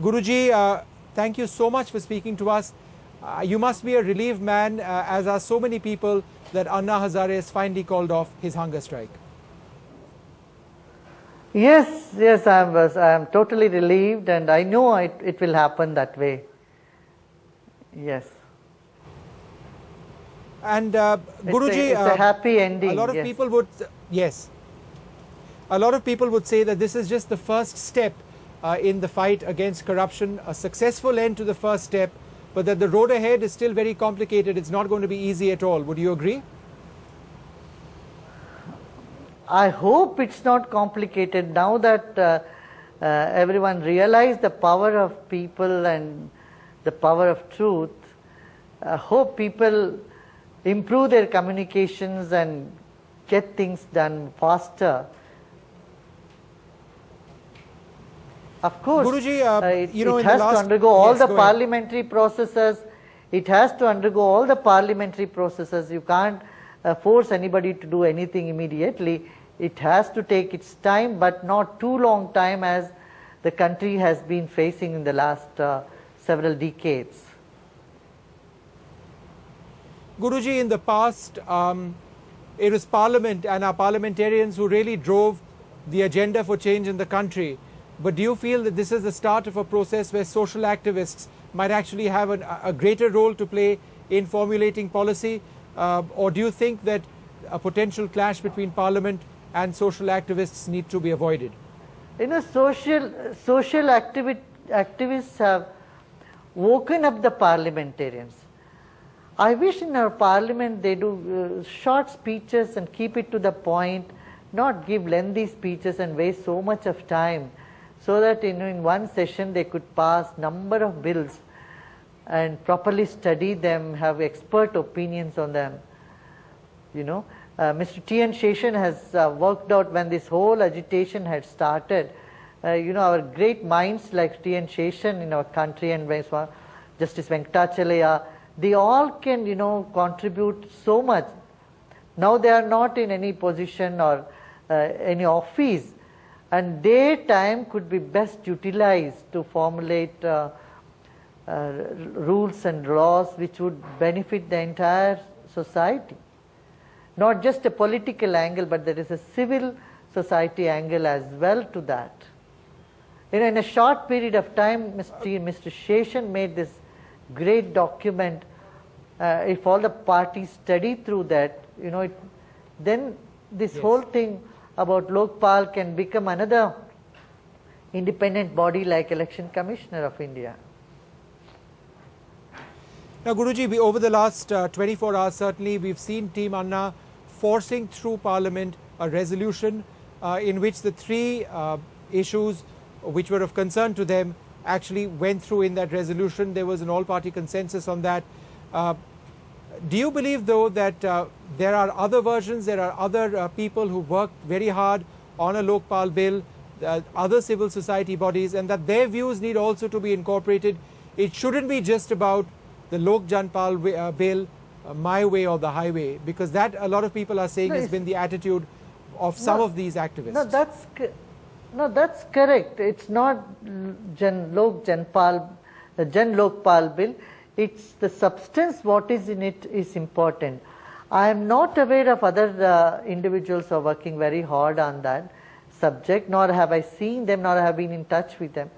Guruji, thank you so much for speaking to us. You must be a relieved man, as are so many people, that Anna Hazare has finally called off his hunger strike. Yes, I am totally relieved, and I know it will happen that way. Yes. And Guruji, it's a happy ending. A lot of people would, a lot of people would say that this is just the first step in the fight against corruption, a successful end to the first step, but that the road ahead is still very complicated. It's not going to be easy at all. Would you agree? I hope it's not complicated now that everyone realized the power of people and the power of truth. I hope people improve their communications and get things done faster. Of course, Guruji, it has to undergo all the parliamentary processes. It has to undergo all the parliamentary processes. You can't force anybody to do anything immediately. It has to take its time, but not too long time as the country has been facing in the last several decades. Guruji, in the past, it was Parliament and our parliamentarians who really drove the agenda for change in the country. But do you feel that this is the start of a process where social activists might actually have a greater role to play in formulating policy? Or do you think that a potential clash between Parliament and social activists need to be avoided? Social activists have woken up the parliamentarians. I wish in our parliament they do short speeches and keep it to the point, not give lengthy speeches and waste so much of time, so that in one session they could pass number of bills and properly study them, have expert opinions on them. Mr. T.N. Sheshan has worked out when this whole agitation had started. Our great minds like T.N. Sheshan in our country and Justice Venkatachalaya, they all can, contribute so much. Now they are not in any position or any office, and their time could be best utilized to formulate rules and laws which would benefit the entire society. Not just a political angle, but there is a civil society angle as well to that. In a short period of time, Mr. Sheshan made this great document. If all the parties study through that, then this whole thing about Lokpal can become another independent body like Election Commissioner of India. Now, Guruji, over the last 24 hours, certainly we've seen Team Anna forcing through Parliament a resolution in which the three issues which were of concern to them actually went through in that resolution. There was an all-party consensus on that. Do you believe, though, that there are other versions, there are other people who worked very hard on a Lokpal bill, other civil society bodies, and that their views need also to be incorporated? It shouldn't be just about the Lok Janpal bill, my way or the highway, because that a lot of people are saying has been the attitude of some of these activists. That's correct. It's not Jan Lokpal bill. It's the substance, what is in it is important. I am not aware of other individuals who are working very hard on that subject, nor have I seen them, nor have been in touch with them.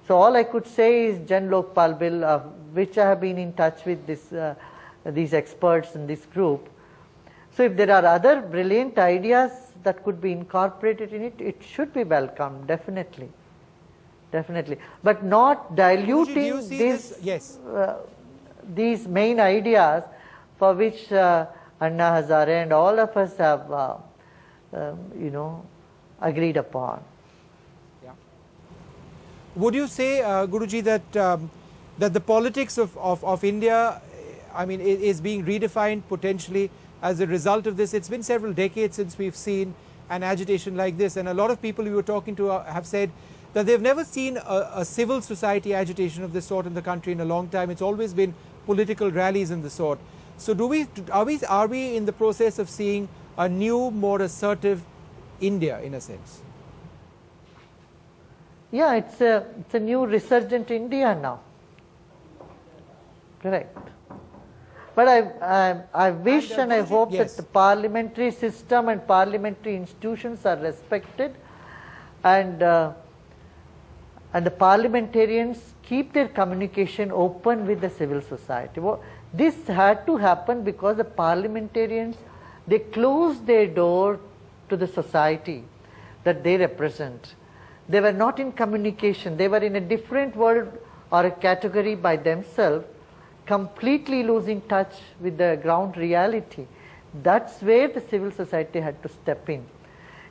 So all I could say is Jan Lokpal bill, which I have been in touch with these experts in this group. So if there are other brilliant ideas that could be incorporated in it, it should be welcomed, definitely. But not diluting these main ideas for which Anna Hazare and all of us have, agreed upon. Yeah. Would you say, Guruji, that the politics of India, is being redefined potentially as a result of this? It's been several decades since we've seen an agitation like this, and a lot of people we were talking to have said that they've never seen a civil society agitation of this sort in the country in a long time. It's always been political rallies in the sort. So are we in the process of seeing a new, more assertive India in a sense? Yeah, it's a new resurgent India now. Correct. But I wish and I hope yes. that the parliamentary system and parliamentary institutions are respected, and the parliamentarians keep their communication open with the civil society. This had to happen because the parliamentarians, they closed their door to the society that they represent. They were not in communication. They were in a different world or a category by themselves, completely losing touch with the ground reality. That's where the civil society had to step in.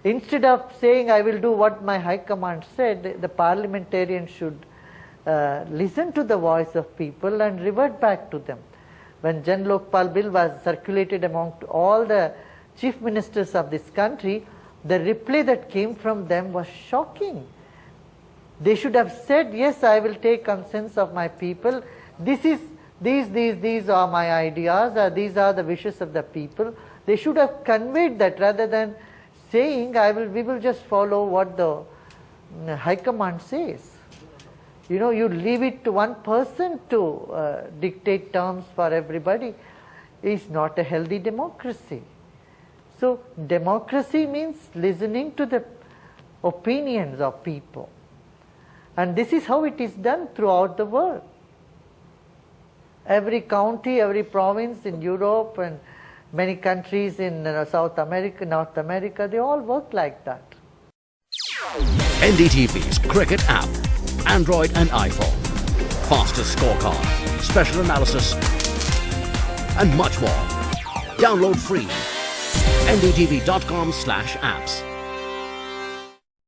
Instead of saying, I will do what my high command said, the parliamentarians should listen to the voice of people and revert back to them. When Jan Lokpal Bill was circulated among all the chief ministers of this country, the reply that came from them was shocking. They should have said, yes, I will take consent of my people. These are my ideas, or these are the wishes of the people. They should have conveyed that rather than saying, we will just follow what the High Command says. You know, you leave it to one person to dictate terms for everybody. It's not a healthy democracy. So, democracy means listening to the opinions of people. And this is how it is done throughout the world. Every county, every province in Europe and many countries in South America, North America, they all work like that. NDTV's cricket app, Android and iPhone, fastest scorecard, special analysis, and much more. Download free. ndtv.com/apps.